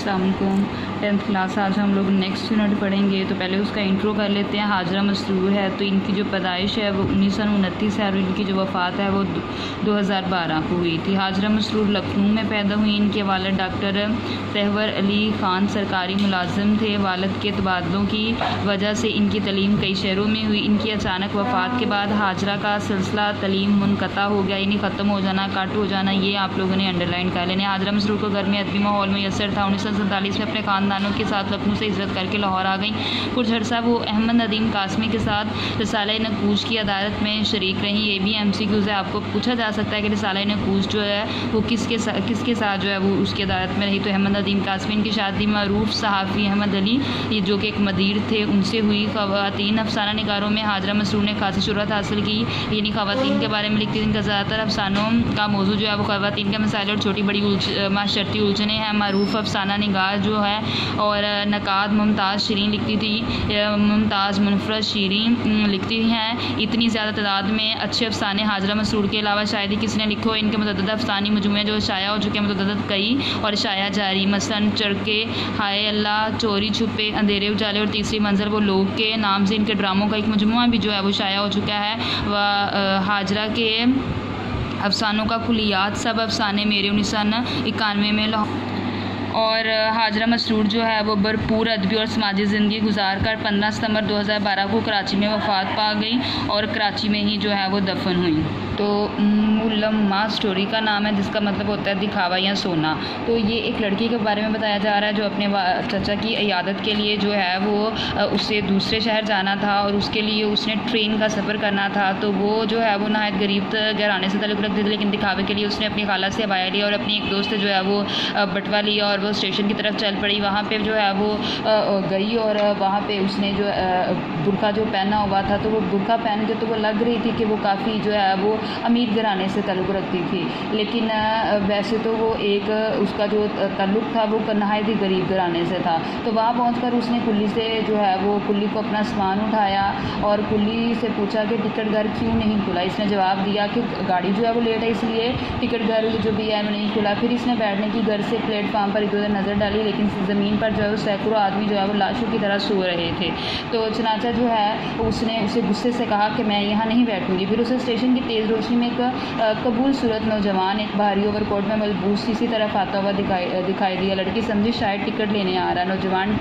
अस्सलाम वालेकुम। 10th class आज हम लोग नेक्स्ट यूनिट पढ़ेंगे। तो पहले उसका इंट्रो कर लेते हैं। हाजरा मसरूर है, तो इनकी जो पैदाइश है वो 1929 है और इनकी जो वफ़ात है वो 2012 को हुई थी। हाजरा मसरूर लखनऊ में पैदा हुई। इनके वालिद डॉक्टर तहवर अली ख़ान सरकारी मुलाजिम थे। वालिद के तबादलों की वजह से इनकी तलीम कई शहरों में हुई। इनकी अचानक वफ़ात के बाद हाजरा का सिलसिला तलीम मुनक़ता हो गया, यानी ख़त्म हो जाना, कट हो जाना। ये आप लोगों ने अंडरलाइन कर लेने। हाजरा मसरूर को घर में अदबी माहौल मैसर था। 1947 में अपने ख़ानदानों के साथ लखनऊ से हिजरत करके लाहौर आ गई। कुछ अर्सा वो अहमद नदीम कासमी के साथ रिसाला नकूश की अदालत में शरीक रहीं। ये भी MCQ से आपको पूछा जा सकता है कि रिसाला नकूश जो है वो किसके साथ जो है वो उसकी अदालत में रही। तो अहमद नदीम कासमी, इनकी शादी मरूफ सहाफ़ी अहमद अली, ये जो कि एक मदीर थे, उनसे हुई। ख़वातीन अफसाना निगारों में हाजरा मसरूर ने खासी शोहरत हासिल की, यानी ख़वातीन के बारे में लिखती थी। इनका ज़्यादातर अफसानों का मौजू जो है वो ख़वातीन के मसाइल और छोटी बड़ी माशरती उलझने हैं। मरूफ अफसाना निगार जो है और नकाद मुमताज़ शीरीन लिखती थी, मुमताज़ मुनफरद शीरीन लिखती हैं। इतनी ज़्यादा तादाद में अच्छे अफसाने हाजरा मसरूर के अलावा शायद ही किसी ने लिखो। इनके मुतअद्दिद अफसानी मजमूए जो शाया हो चुके हैं, मुतअद्दिद कई और शाया जारी, मसलन चरके, हाय अल्लाह, चोरी छुपे, अंधेरे उजाले और तीसरी मंजिल वो लोग के नाम से इनके ड्रामों का एक मजमुआ भी जो है वो शाया हो चुका है। व हाजरा के अफसानों का कुलियात सब अफसाने मेरे 1991 में और हाजरा मसरूर जो है वो भरपूर अदबी और समाजी ज़िंदगी गुजार कर 15 सितंबर 2012 को कराची में वफ़ात पा गई और कराची में ही जो है वो दफन हुई। तो मुलम्मा स्टोरी का नाम है, जिसका मतलब होता है दिखावा या सोना। तो ये एक लड़की के बारे में बताया जा रहा है जो अपने चचा की इयादत के लिए जो है वो उसे दूसरे शहर जाना था और उसके लिए उसने ट्रेन का सफ़र करना था। तो वो जो है वो नहायत गरीब घराने से ताल्लुक़ रखती थी, लेकिन दिखावे के लिए उसने अपनी खाला से हवाया लिया और अपनी एक दोस्त जो है वो बटवा लिया और वो स्टेशन की तरफ चल पड़ी। वहाँ पे जो है वो गई और वहाँ पे उसने जो बुर्का जो पहना हुआ था, तो वो बुर्का पहन के तो वो लग रही थी कि वो काफ़ी जो है वो अमीर घराने से ताल्लुक़ रखती थी, लेकिन वैसे तो वो एक उसका जो ताल्लुक़ था वो नहायत ही गरीब घराने से था। तो वहाँ पहुँचकर उसने कुल्ली से जो है वो कुल्ली को अपना सामान उठाया और कुल्ली से पूछा कि टिकट घर क्यों नहीं खुला। इसने जवाब दिया कि गाड़ी जो है वो लेट है, इसलिए टिकट घर जो भी है वो नहीं खुला। फिर इसने बैठने की घर से प्लेटफार्म पर इधर उधर नज़र डाली, लेकिन ज़मीन पर जो है वो सैकड़ों आदमी जो है वो लाशों की तरह सो रहे थे। तो चनाचा जो है उसने उसे गुस्से से कहा कि मैं यहाँ नहीं बैठूंगी। फिर उसे स्टेशन की तेज़ रोशनी में एक कबूल सूरत नौजवान एक भारी ओवरकोट में मलबूस किसी तरफ आता हुआ दिखाई दिया। लड़की समझी शायद टिकट लेने आ रहा। नौजवान